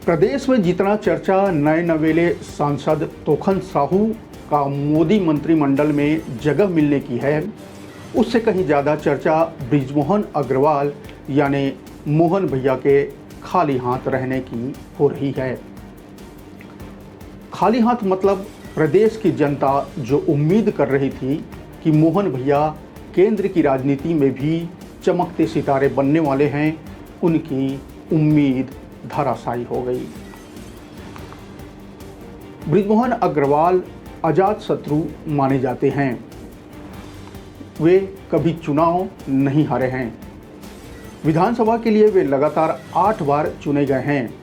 प्रदेश में जितना चर्चा नए नवेले सांसद तोखन साहू का मोदी मंत्रिमंडल में जगह मिलने की है, उससे कहीं ज़्यादा चर्चा बृजमोहन अग्रवाल यानी मोहन भैया के खाली हाथ रहने की हो रही है। खाली हाथ मतलब प्रदेश की जनता जो उम्मीद कर रही थी कि मोहन भैया केंद्र की राजनीति में भी चमकते सितारे बनने वाले हैं, उनकी उम्मीद धराशायी हो गई। बृजमोहन अग्रवाल अजात शत्रु माने जाते हैं। वे कभी चुनाव नहीं हारे हैं। विधानसभा के लिए वे लगातार 8 बार चुने गए हैं।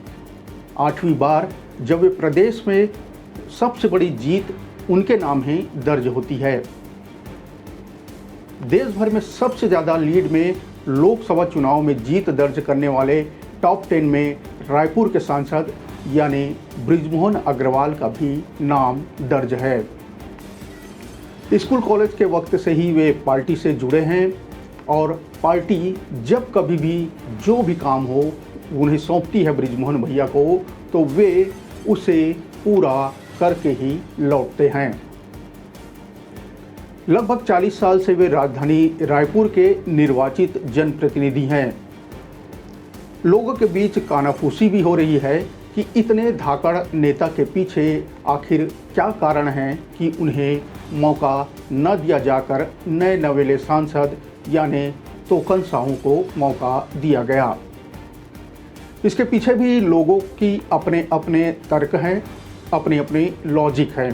8वीं बार जब वे प्रदेश में सबसे बड़ी जीत उनके नाम ही दर्ज होती है। देश भर में सबसे ज़्यादा लीड में लोकसभा चुनाव में जीत दर्ज करने वाले टॉप 10 में रायपुर के सांसद यानी बृजमोहन अग्रवाल का भी नाम दर्ज है। स्कूल कॉलेज के वक्त से ही वे पार्टी से जुड़े हैं और पार्टी जब कभी भी जो भी काम हो उन्हें सौंपती है बृजमोहन भैया को, तो वे उसे पूरा करके ही लौटते हैं। लगभग 40 साल से वे राजधानी रायपुर के निर्वाचित जनप्रतिनिधि हैं। लोगों के बीच कानाफूसी भी हो रही है कि इतने धाकड़ नेता के पीछे आखिर क्या कारण है कि उन्हें मौका न दिया जाकर नए नवेले सांसद यानी तोखन साहू को मौका दिया गया। इसके पीछे भी लोगों की अपने अपने तर्क हैं, अपनी अपनी लॉजिक है।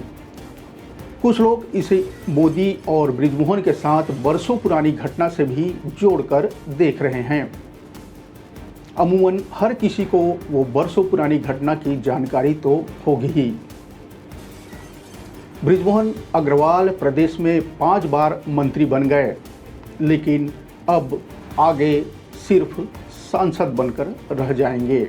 कुछ लोग इसे मोदी और बृजमोहन के साथ बरसों पुरानी घटना से भी जोड़कर देख रहे हैं। अमूमन हर किसी को वो बरसों पुरानी घटना की जानकारी तो होगी ही। बृजमोहन अग्रवाल प्रदेश में 5 बार मंत्री बन गए, लेकिन अब आगे सिर्फ सांसद बनकर रह जाएंगे।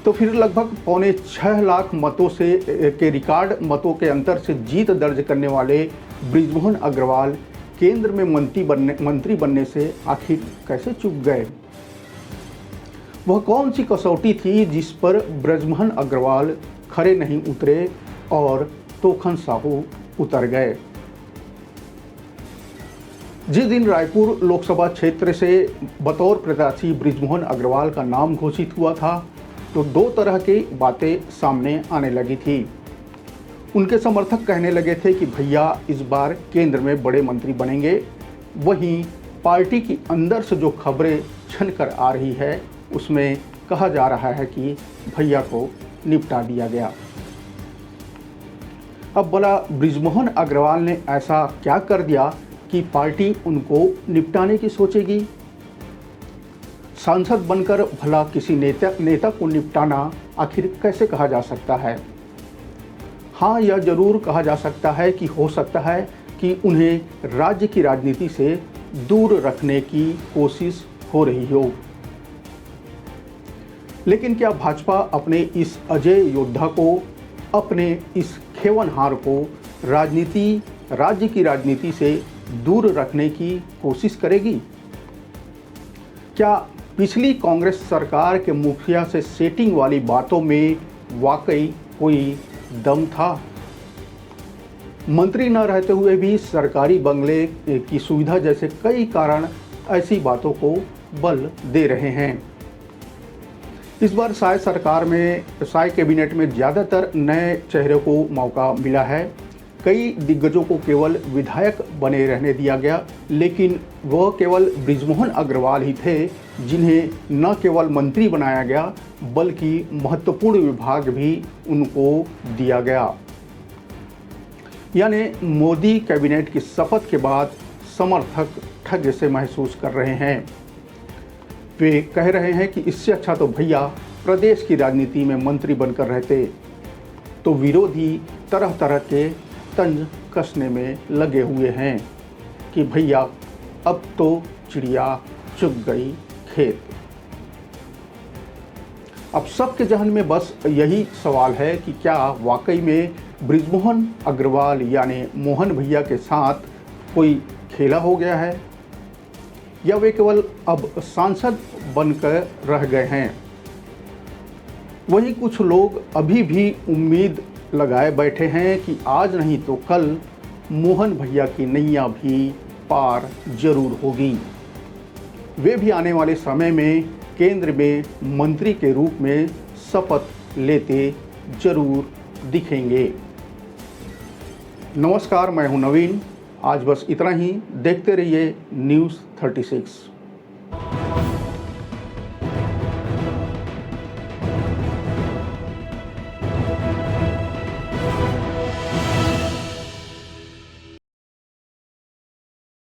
तो फिर लगभग 6.25 लाख मतों से के रिकॉर्ड मतों के अंतर से जीत दर्ज करने वाले बृजमोहन अग्रवाल केंद्र में मंत्री बनने से आखिर कैसे चूक गए? वह कौन सी कसौटी थी जिस पर बृजमोहन अग्रवाल खरे नहीं उतरे और तोखन साहू उतर गए? जिस दिन रायपुर लोकसभा क्षेत्र से बतौर प्रत्याशी बृजमोहन अग्रवाल का नाम घोषित हुआ था, तो 2 तरह की बातें सामने आने लगी थी। उनके समर्थक कहने लगे थे कि भैया इस बार केंद्र में बड़े मंत्री बनेंगे। वहीं पार्टी की अंदर से जो खबरें छनकर आ रही है उसमें कहा जा रहा है कि भैया को निपटा दिया गया। अब भला बृजमोहन अग्रवाल ने ऐसा क्या कर दिया कि पार्टी उनको निपटाने की सोचेगी? सांसद बनकर भला किसी नेता को निपटाना आखिर कैसे कहा जा सकता है? हाँ, यह जरूर कहा जा सकता है कि हो सकता है कि उन्हें राज्य की राजनीति से दूर रखने की कोशिश हो रही हो। लेकिन क्या भाजपा अपने इस अजय योद्धा को, अपने इस खेवनहार को राज्य की राजनीति से दूर रखने की कोशिश करेगी? क्या पिछली कांग्रेस सरकार के मुखिया से सेटिंग वाली बातों में वाकई कोई दम था? मंत्री न रहते हुए भी सरकारी बंगले की सुविधा जैसे कई कारण ऐसी बातों को बल दे रहे हैं। इस बार शायद कैबिनेट में ज़्यादातर नए चेहरों को मौका मिला है। कई दिग्गजों को केवल विधायक बने रहने दिया गया, लेकिन वह केवल बृजमोहन अग्रवाल ही थे जिन्हें न केवल मंत्री बनाया गया बल्कि महत्वपूर्ण विभाग भी उनको दिया गया। यानी मोदी कैबिनेट की शपथ के बाद समर्थक ठग से महसूस कर रहे हैं। वे कह रहे हैं कि इससे अच्छा तो भैया प्रदेश की राजनीति में मंत्री बनकर रहते। तो विरोधी तरह तरह के तंज कसने में लगे हुए हैं कि भैया अब तो चिड़िया चुग गई खेत। अब सबके जहन में बस यही सवाल है कि क्या वाकई में बृजमोहन अग्रवाल यानी मोहन भैया के साथ कोई खेला हो गया है या वे केवल अब सांसद बनकर रह गए हैं। वहीं कुछ लोग अभी भी उम्मीद लगाए बैठे हैं कि आज नहीं तो कल मोहन भैया की नैया भी पार जरूर होगी। वे भी आने वाले समय में केंद्र में मंत्री के रूप में शपथ लेते जरूर दिखेंगे। नमस्कार, मैं हूं नवीन। आज बस इतना ही। देखते रहिए न्यूज़ 36।